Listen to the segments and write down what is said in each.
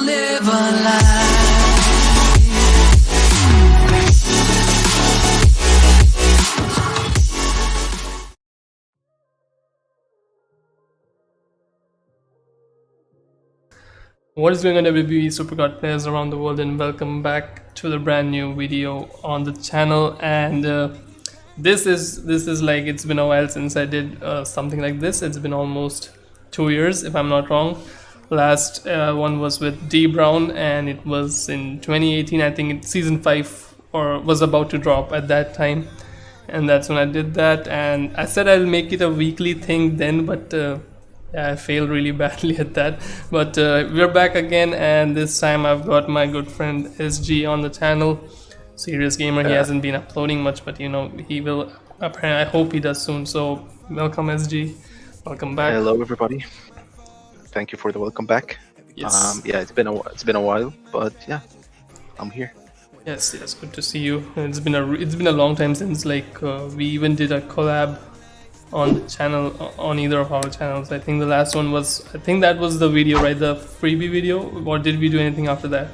live a lie. What is going on, WWE SuperCard players around the world, and welcome back to the brand new video on the channel. And this is like, it's been a while since I did something like this. It's been almost 2 years, if I'm not wrong. Last one was with D Brown, and it was in 2018. I think season 5 or was about to drop at that time, and that's when I did that. And I said I'll make it a weekly thing then, but I failed really badly at that. But we're back again, and this time I've got my good friend SG on the channel. SeriousGamer. He hasn't been uploading much, but you know, he will. Apparently, I hope he does soon. So welcome, SG. Welcome back. Hello, everybody. Thank you for the welcome back. Yes. Yeah, it's been a while, but yeah, I'm here. Yes, good to see you. It's been a long time since we even did a collab on the channel, on either of our channels. I think the last one was, I think that was the video, right? The freebie video, or did we do anything after that?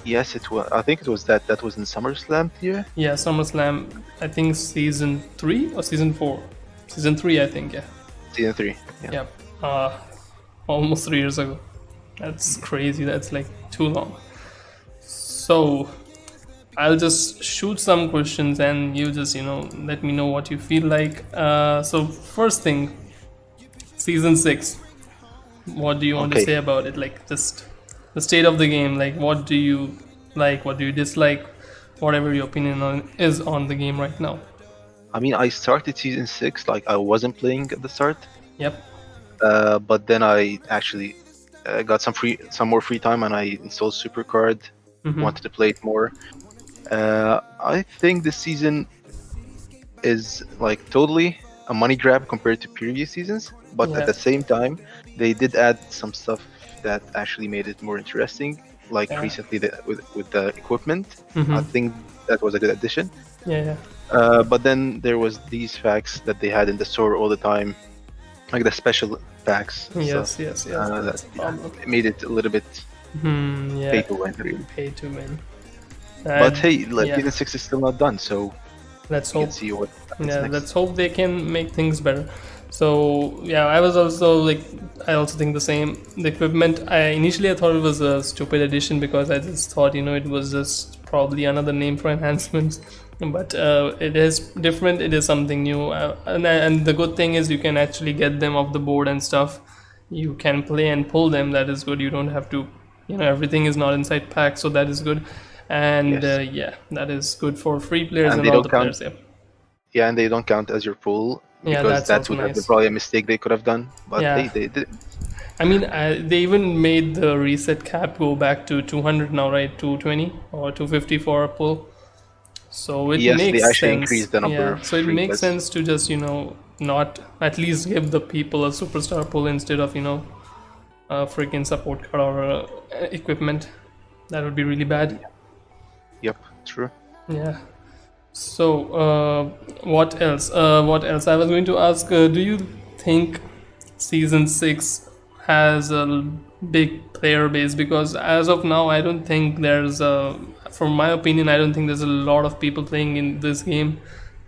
Yes, it was. I think it was that was in SummerSlam here. Yeah, SummerSlam. I think season 3 or season 4. Season 3, I think. Yeah. Season 3. Yeah. Yeah. Almost 3 years ago. That's crazy. That's like too long. So I'll just shoot some questions, and you just, let me know what you feel like. So first thing, season 6. What do you want to say about it? Like, just the state of the game. Like, what do you like? What do you dislike? Whatever your opinion is on the game right now. I mean, I started season 6. Like, I wasn't playing at the start. Yep. But then I actually got some more free time, and I installed SuperCard. Wanted to play it more. I think this season is like totally a money grab compared to previous seasons, but at the same time, they did add some stuff that actually made it more interesting. Like recently, with the equipment, I think that was a good addition. Yeah. But then there was these packs that they had in the store all the time, like the special packs. Yes. It made it a little bit pay to win, really. Pay to win. But hey, season 6 is still not done, so let's hope. See what next. Let's hope they can make things better. So yeah, I also think the same. The equipment, initially I thought it was a stupid addition, because I just thought, it was just probably another name for enhancements. But it is different. It is something new, and the good thing is you can actually get them off the board and stuff. You can play and pull them. That is good. You don't have to, everything is not inside packs, so that is good. And that is good for free players and all the players. Yeah, and they don't count as your pool, because that would have been probably a mistake they could have done. But they did. I mean, they even made the reset cap go back to 200 now, right? 220 or 250 for a pull. So it makes they actually sense. Increased the number. Yeah, so it makes sense to just not at least give the people a superstar pull instead of a freaking support card or equipment. That would be really bad. Yep, true. Yeah. So what else? I was going to ask, do you think season 6 has a big player base? Because as of now, I don't think from my opinion, I don't think there's a lot of people playing in this game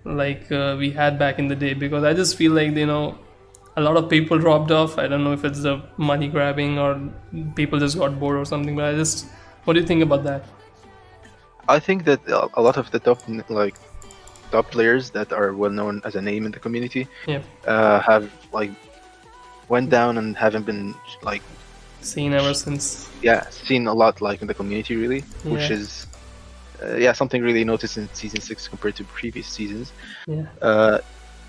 like we had back in the day, because I just feel like, a lot of people dropped off. I don't know if it's the money grabbing or people just got bored or something, but what do you think about that? I think that a lot of the top players that are well known as a name in the community have went down and haven't been seen ever since. Yeah, seen a lot in the community, really, which is something really noticed in season 6 compared to previous seasons.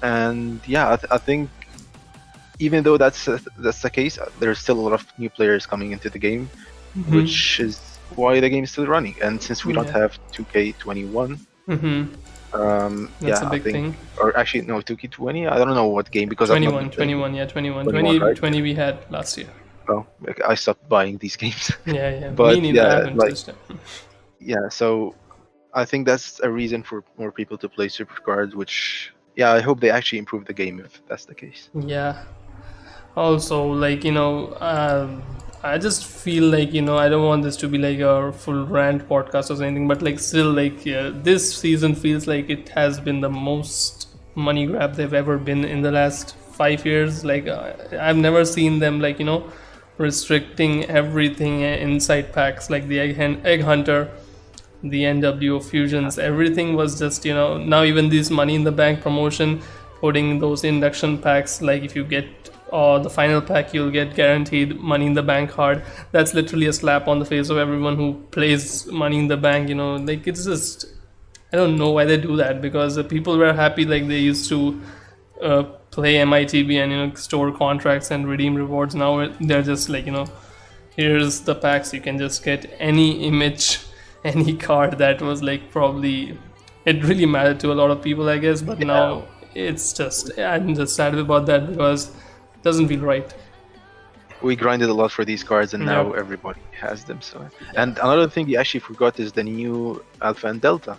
And I think even though that's the case, there's still a lot of new players coming into the game, which is why the game is still running. And since we don't have 2K21, that's a big thing. Or actually, no, 2K20. I don't know what game, because 21. 20 we had last year. Oh, I stopped buying these games. But me neither. So I think that's a reason for more people to play SuperCard, which I hope they actually improve the game if that's the case. Yeah. Also, I just feel like, I don't want this to be like a full rant podcast or anything, but like still like this season feels like it has been the most money grab they've ever been in the last 5 years. Like I've never seen them like, restricting everything inside packs, like the egg hunter, the NWO fusions, everything was just, now even this Money in the Bank promotion, putting those induction packs, like if you get the final pack, you'll get guaranteed Money in the Bank card. That's literally a slap on the face of everyone who plays Money in the Bank, like it's just, I don't know why they do that, because the people were happy like they used to play MITB and store contracts and redeem rewards. Now they're just like, here's the packs, you can just get any image, any card. That was like probably, it really mattered to a lot of people, I guess, but now it's just, I'm just sad about that because it doesn't feel right. We grinded a lot for these cards, and now everybody has them. So, and another thing you actually forgot is the new Alpha and Delta.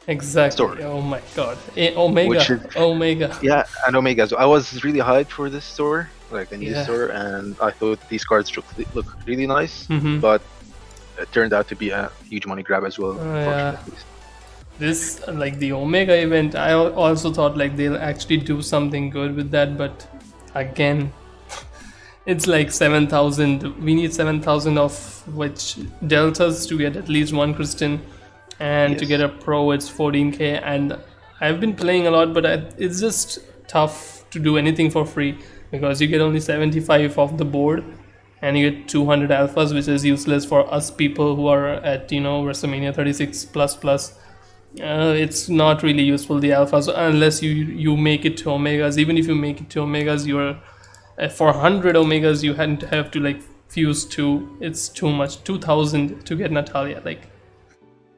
Exactly. Store. Oh my god. Omega. Yeah, and Omega. So I was really hyped for this store, like the new store, and I thought these cards look really nice, but it turned out to be a huge money grab as well. This, like the Omega event, I also thought like they'll actually do something good with that, but again, it's like 7,000. We need 7,000 of which deltas to get at least one Kristen. And to get a pro, it's 14k. And I've been playing a lot, but it's just tough to do anything for free because you get only 75 off the board, and you get 200 alphas, which is useless for us people who are at WrestleMania 36 plus. It's not really useful, the alphas, unless you make it to Omegas. Even if you make it to Omegas, you're for 100 Omegas you hadn't have to like fuse 2. It's too much. 2,000 to get Natalia, like.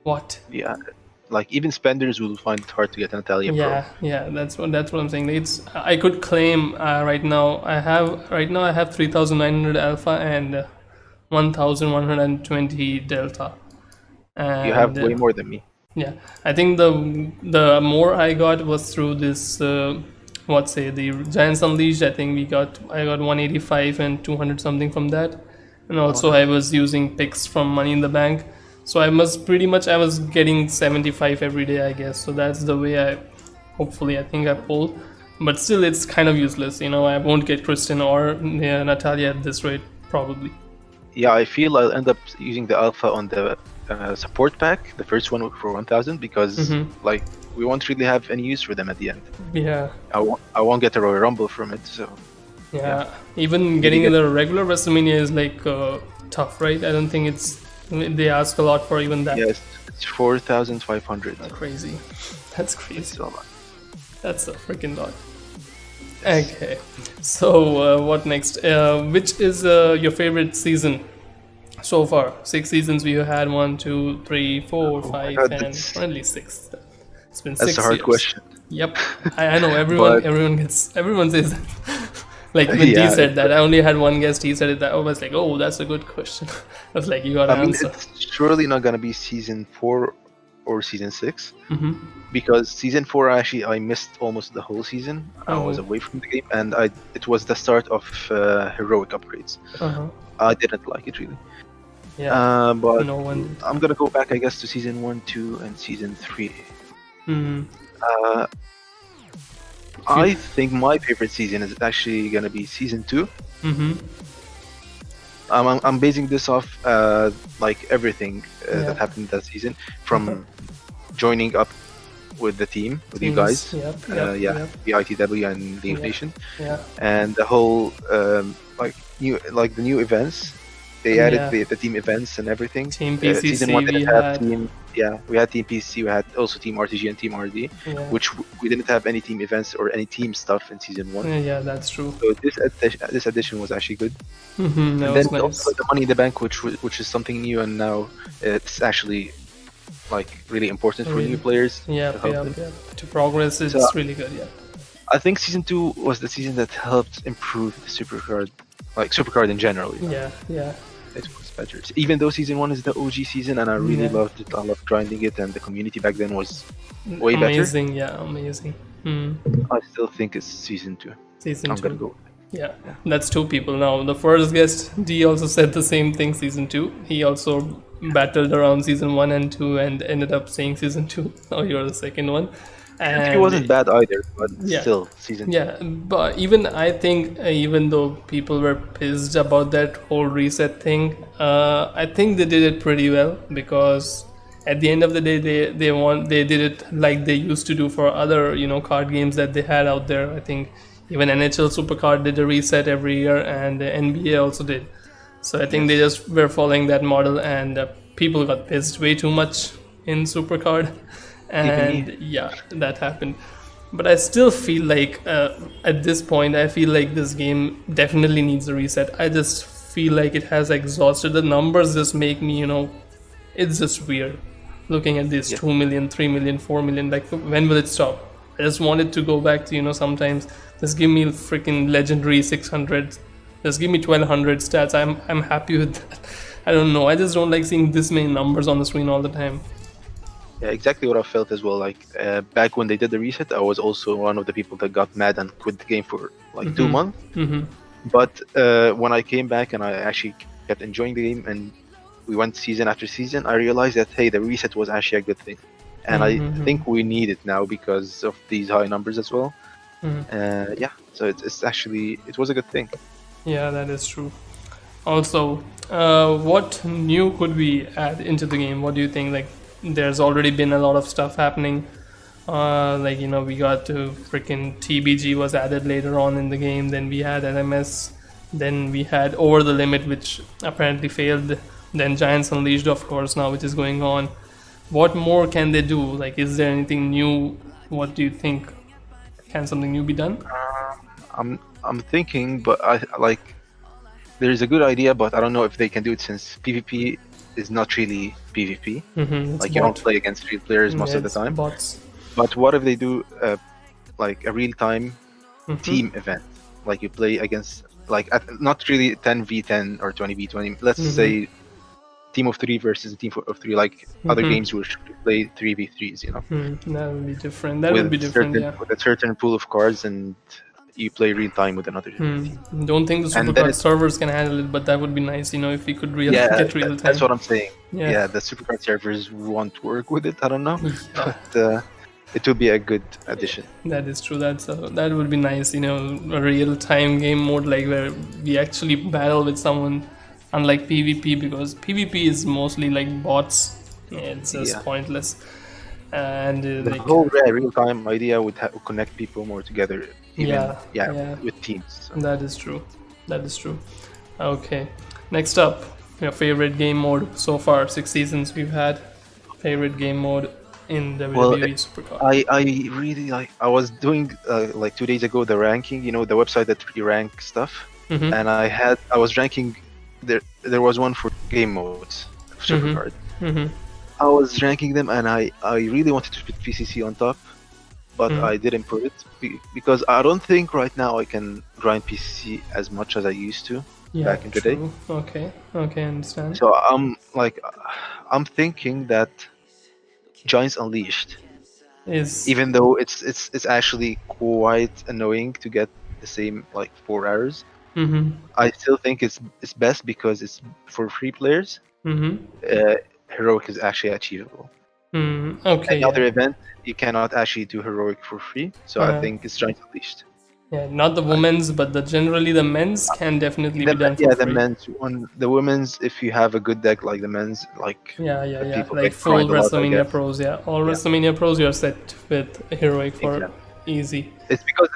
What? Yeah, like even spenders will find it hard to get an Italian pro. Yeah, that's what I'm saying. It's, I could claim right now I have 3,900 alpha and 1,120 delta. And you have way more than me. Yeah, I think the more I got was through this the Giants Unleashed. I think I got 185 and 200 something from that, and also I was using picks from Money in the Bank. So I was getting 75 every day, I guess. So that's the way I think I pulled. But still, it's kind of useless. I won't get Kristen or Natalia at this rate, probably. Yeah, I feel I'll end up using the alpha on the support pack, the first one for 1,000, because like we won't really have any use for them at the end. Yeah. I won't get a Royal Rumble from it, so. Yeah. Even getting in the regular WrestleMania is like tough, right? I don't think they ask a lot for even that. Yes, it's 4,500. That's crazy. That's crazy. It's a lot. That's a freaking lot. Okay. So what next? Which is your favorite season so far? 6 seasons we have had. 1, 2, 3, 4, 5, and only 6. It's been 6 years. That's a hard question. Yep. I know everyone says that. Like when T said that, I only had one guest. He said it. That I was like, "Oh, that's a good question." I was like, "You got to answer." It's surely not gonna be season 4 or season 6, because season 4 I missed almost the whole season. I was away from the game, and it was the start of heroic upgrades. I didn't like it really. Yeah. But I'm gonna go back, I guess, to season 1, 2, and season 3. I think my favorite season is actually gonna be season 2. I'm basing this off like everything that happened that season, from joining up with the team, with you guys, the ITW and the Inflation, and the whole the new events. They added the team events and everything. Team PCC, season 1 didn't have team. Yeah, we had Team PC, we had also Team RTG and Team RD, which we didn't have any team events or any team stuff in season 1. Yeah, that's true. So this edition was actually good. And then also the Money in the Bank, which is something new, and now it's actually like really important for new players. To progress, it's really good. Yeah. I think season 2 was the season that helped improve the SuperCard, like SuperCard in general. Yeah. It was better. Even though season 1 is the OG season, and I really loved it. I loved grinding it, and the community back then was way better. Amazing. I still think it's season 2. Season 2. I'm gonna go. Yeah, that's two people now. The first guest, D, also said the same thing season 2. He also battled around season 1 and 2 and ended up saying season 2. Now you're the second one. He wasn't bad either, but Yeah. still, season 2. Yeah, but even I think, even though people were pissed about that whole reset thing, I think they did it pretty well, because at the end of the day, they did it like they used to do for other card games that they had out there. I think even NHL SuperCard did a reset every year, and the NBA also did. So I think they just were following that model, and people got pissed way too much in SuperCard, and yeah, that happened. But I still feel like at this point, I feel like this game definitely needs a reset. I just feel like it has exhausted. The numbers just make me, it's just weird. Looking at this 2 million, 3 million, 4 million, like when will it stop? I just wanted to go back to, sometimes just give me freaking legendary 600, just give me 1200 stats. I'm happy with that. I don't know. I just don't like seeing this many numbers on the screen all the time. Yeah, exactly what I felt as well. Like back when they did the reset, I was also one of the people that got mad and quit the game for like 2 months. But when I came back and I actually kept enjoying the game and we went season after season, I realized that hey, the reset was actually a good thing, and I think we need it now because of these high numbers as well. Yeah, so it was a good thing. Yeah, that is true. Also, what new could we add into the game? What do you think? Like, there's already been a lot of stuff happening. We got to freaking TBG was added later on in the game. Then we had LMS. Then we had Over the Limit, which apparently failed. Then Giants Unleashed, of course, now, which is going on. What more can they do? Like, is there anything new? What do you think? Can something new be done? I'm thinking, but there's a good idea, but I don't know if they can do it since PvP is not really PvP. Like you don't play against real players most of the time. Bots. But what if they do like a real-time team event? Like you play against not really 10v10 or 20v20. Let's say team of 3 versus a team of 3, like other games which play 3v3s. That would be different. That would be different. With a certain pool of cards, and you play real time with another team. Don't think the SuperCard servers can handle it, but that would be nice, if we could get real time. That's what I'm saying. Yeah, the SuperCard servers won't work with it. I don't know, but it would be a good addition. That is true. That would be nice. A real time game mode, like where we actually battle with someone, unlike PvP, because PvP is mostly like bots. It's just pointless. And the whole real time idea would connect people more together. With teams. So. That is true. Okay, next up, your favorite game mode so far. 6 seasons we've had. Favorite game mode in WWE SuperCard. I really I was doing 2 days ago the ranking. The website that rank stuff, and I was ranking. There was one for game modes of SuperCard. I was ranking them, and I really wanted to put PCC on top, but I didn't put it because I don't think right now I can grind PCC as much as I used to back in the day. Okay, I understand. So I'm thinking that Giants Unleashed is, even though it's actually quite annoying to get the same 4 hours. I still think it's best because it's for free players. Heroic is actually achievable. Another event, you cannot actually do heroic for free, so I think it's Giants Unleashed. Yeah, not the women's, but generally the men's can definitely be done for free. Yeah, the men's one. The women's, if you have a good deck like the men's, like full WrestleMania Pros. All WrestleMania Pros, you're set with heroic for easy. It's because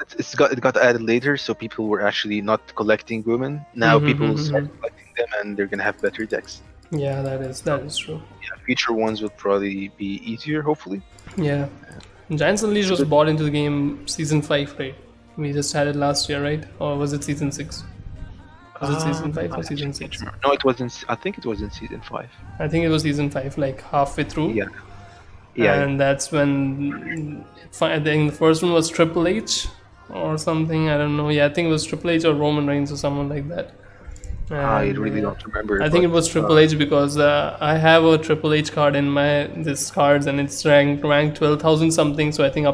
it got added later, so people were actually not collecting women. Now people start collecting them, and they're gonna have better decks. Yeah, that is true. Yeah, future ones will probably be easier, hopefully. Yeah. Giants Unleashed was bought into the game season 5, right? We just had it last year, right? Or was it season 6? Was it season 5 or season 6? No, it wasn't. I think it was in season 5. I think it was season 5, like halfway through. Yeah. And that's when I think the first one was Triple H or something. I don't know. Yeah, I think it was Triple H or Roman Reigns or someone like that. I really don't remember. I think it was Triple H because I have a Triple H card in this cards, and it's ranked 12,000 something. So I think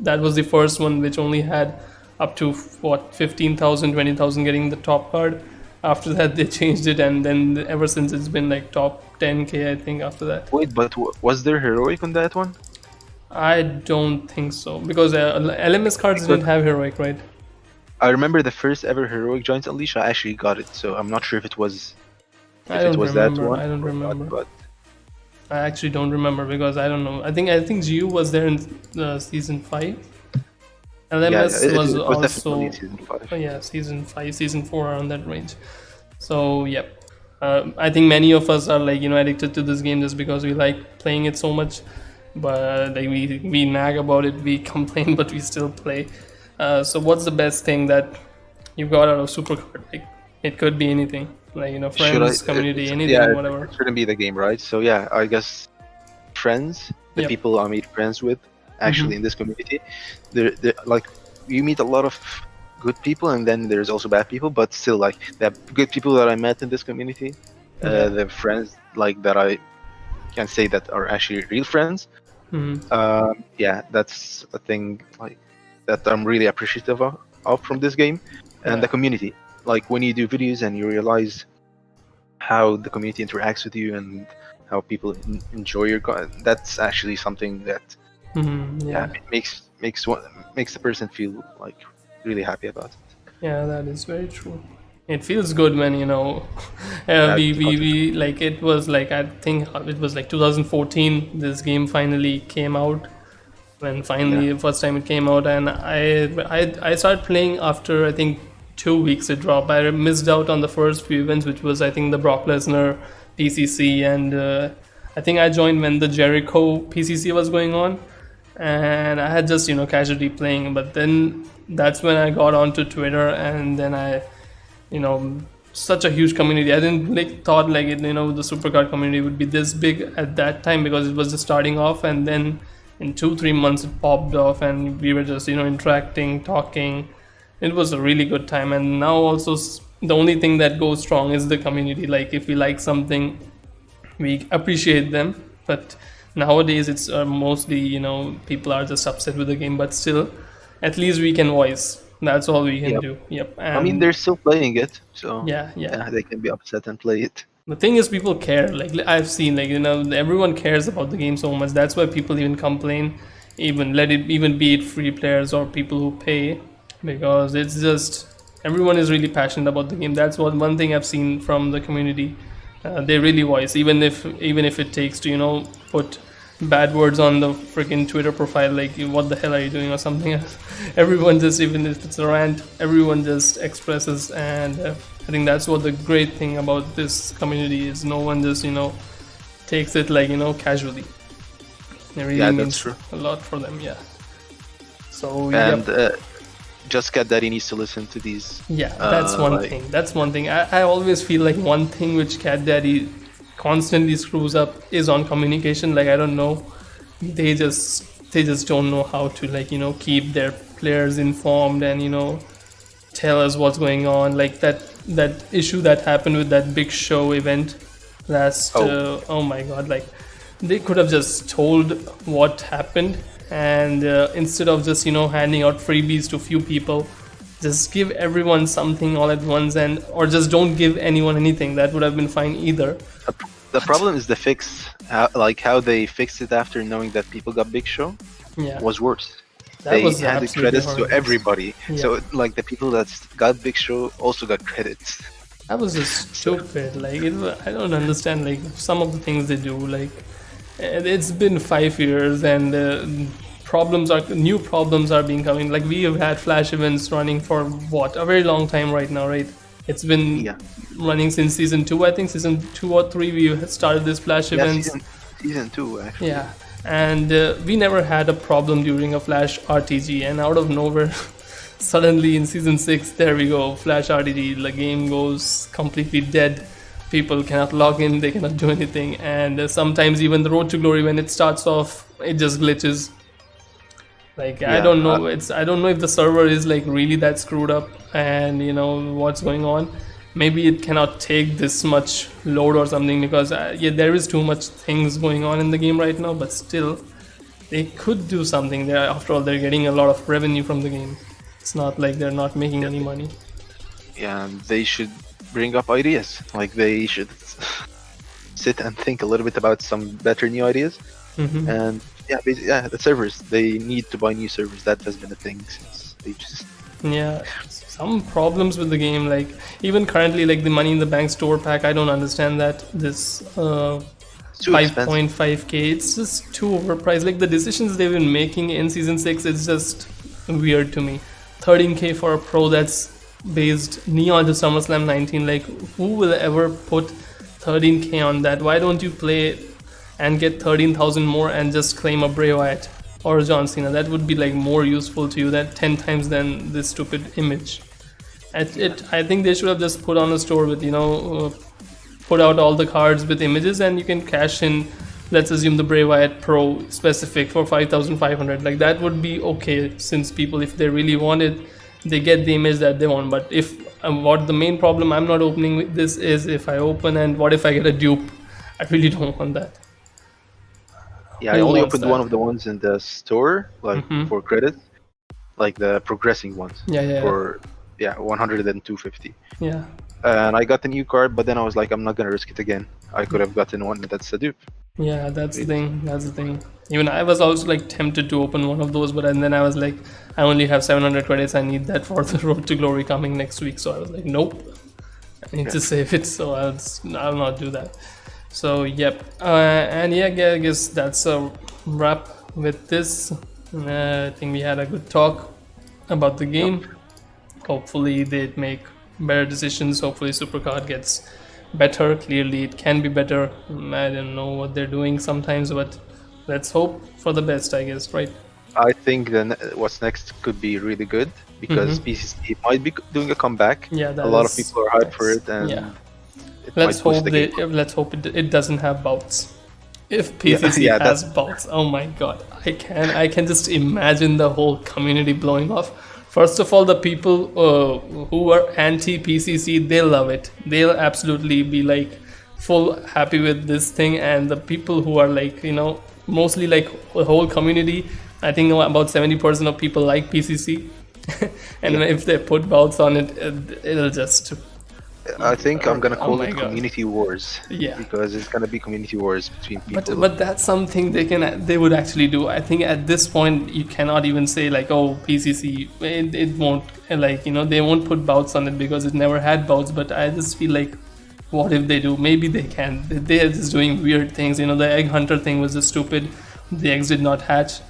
that was the first one which only had up to what 15,000, 20,000 getting the top card. After that they changed it, and then ever since it's been like top 10k I think after that. Wait, but was there heroic on that one? I don't think so, because LMS cards didn't have heroic, right? I remember the first ever heroic Giants Unleash. I actually got it, so I'm not sure if it was. I don't remember. That one. I don't remember. But I actually don't remember because I don't know. I think GU was there in season 5. LMS was also definitely season 5. Yeah, season 5, season 4 around that range. So yep, I think many of us are like addicted to this game just because we like playing it so much. But like we nag about it, we complain, but we still play. So what's the best thing that you got out of SuperCard? Like it could be anything, like friends, community, anything, whatever. It shouldn't be the game, right? So yeah, I guess friends, the people I made friends with, actually in this community, they're like you meet a lot of good people, and then there's also bad people, but still like the good people that I met in this community, the friends like that I can say that are actually real friends. Yeah, that's a thing like that I'm really appreciative of from this game, and the community. Like when you do videos and you realize how the community interacts with you and how people enjoy your that's actually something that makes the person feel like really happy about it. Yeah, that is very true. It feels good when we like it was like I think it was like 2014 this game finally came out, when finally the first time it came out, and I started playing after I think 2 weeks it dropped. I missed out on the first few events, which was I think the Brock Lesnar PCC, and I think I joined when the Jericho PCC was going on, and I had just casually playing, but then that's when I got onto Twitter, and then I such a huge community. I didn't thought the SuperCard community would be this big at that time, because it was just starting off, and then in 2-3 months it popped off and we were just interacting, talking. It was a really good time. And now also the only thing that goes strong is the community. Like if we like something, we appreciate them, but nowadays it's mostly people are just upset with the game, but still at least we can voice. That's all we can do. Yep. And I mean, they're still playing it, so yeah, they can be upset and play it. The thing is, people care. Like I've seen, everyone cares about the game so much. That's why people even complain, even be it free players or people who pay, because it's just everyone is really passionate about the game. That's one thing I've seen from the community. They really voice, even if it takes to put bad words on the freaking Twitter profile, like what the hell are you doing or something else. Everyone just, even if it's a rant, everyone just expresses, and I think that's what the great thing about this community is. No one just takes it like casually. It really means a lot for them. So just Cat Daddy needs to listen to these. That's one thing. That's one thing. I always feel like one thing which Cat Daddy constantly screws up is on communication. Like I don't know, they just don't know how to keep their players informed and tell us what's going on. Like that issue that happened with that big show event last oh my god, like they could have just told what happened, and instead of just handing out freebies to few people, just give everyone something all at once, or just don't give anyone anything. That would have been fine either. The problem is the fix, how they fixed it after knowing that people got Big Show was worse. They had the credits to everybody, so like the people that got Big Show also got credits. That was just stupid. Like I don't understand like some of the things they do. Like it's been 5 years and new problems are being coming. Like we have had Flash events running for a very long time right now, right? It's been running since season 2. I think season 2 or 3 we started this Flash events. Season 2 actually. Yeah, and we never had a problem during a Flash RTG, and out of nowhere, suddenly in season 6, there we go, Flash RTG. The game goes completely dead. People cannot log in, they cannot do anything, and sometimes even the Road to Glory, when it starts off, it just glitches. Like I don't know, I don't know if the server is like really that screwed up, and what's going on. Maybe it cannot take this much load or something, because there is too much things going on in the game right now, but still they could do something there. After all, they're getting a lot of revenue from the game. It's not like they're not making any money. Yeah, and they should bring up ideas. Like they should sit and think a little bit about some better new ideas. And the servers, they need to buy new servers. That has been a thing since ages. Yeah, some problems with the game, like even currently, like the Money in the Bank store pack, I don't understand that. This 5.5k, it's just too overpriced. Like the decisions they've been making in season 6, it's just weird to me. 13k for a pro that's based Neon to SummerSlam 19. Like who will ever put 13k on that? Why don't you play and get 13,000 more and just claim a Bray Wyatt or John Cena? That would be like more useful to you, that 10 times than this stupid image. I think they should have just put on a store with, put out all the cards with images, and you can cash in, let's assume the Bray Wyatt Pro specific for 5,500. Like that would be okay, since people, if they really want it, they get the image that they want. But if what the main problem I'm not opening with this is, if I open and what if I get a dupe? I really don't want that. Yeah, I only opened one of the ones in the store, like for credit, like the progressing ones. For 100 and 250. Yeah. And I got the new card, but then I was like, I'm not gonna risk it again. I could have gotten one that's a dupe. Yeah, that's the thing. Even I was also like tempted to open one of those, but and then I was like, I only have 700 credits. I need that for the Road to Glory coming next week. So I was like, nope, I need to save it. So I'll not do that. So yep, and yeah, I guess that's a wrap with this. I think we had a good talk about the game. Hopefully they make better decisions. Hopefully SuperCard gets better. Clearly it can be better. I don't know what they're doing sometimes, but let's hope for the best, I guess, right? I think then what's next could be really good, because PCC might be doing a comeback. Yeah, a lot of people are hyped for it, and let's hope it doesn't have bouts. If PCC has bouts, oh my god, I can just imagine the whole community blowing off. First of all, the people who are anti-PCC, they'll love it. They'll absolutely be like full happy with this thing. And the people who are like, mostly like the whole community, I think about 70% of people like PCC. And if they put bouts on it, it'll just... I think I'm gonna call it community wars. Yeah, because it's gonna be community wars between people. But that's something they would actually do. I think at this point you cannot even say like, oh, PCC, it won't, like, they won't put bouts on it because it never had bouts. But I just feel like, what if they do? Maybe they can. They're just doing weird things. The egg hunter thing was just stupid. The eggs did not hatch.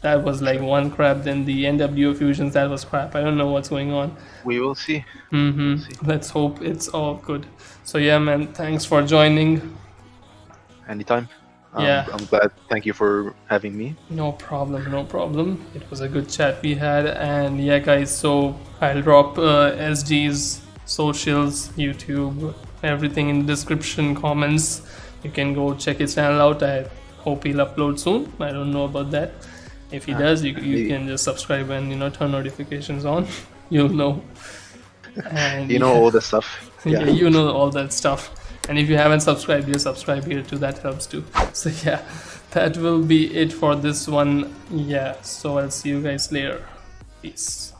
That was like one crap. Then the NWO fusions, that was crap. I don't know what's going on. We will see. Let's hope it's all good. So yeah, man, thanks for joining. Anytime. I'm glad. Thank you for having me. No problem. It was a good chat we had. And yeah, guys, so I'll drop SG's socials, YouTube, everything in the description, comments. You can go check his channel out. I hope he'll upload soon. I don't know about that. If he does, you can just subscribe and turn notifications on. You'll know. And all the stuff. Yeah, you know all that stuff. And if you haven't subscribed, you subscribe here too. That helps too. So yeah, that will be it for this one. Yeah, so I'll see you guys later. Peace.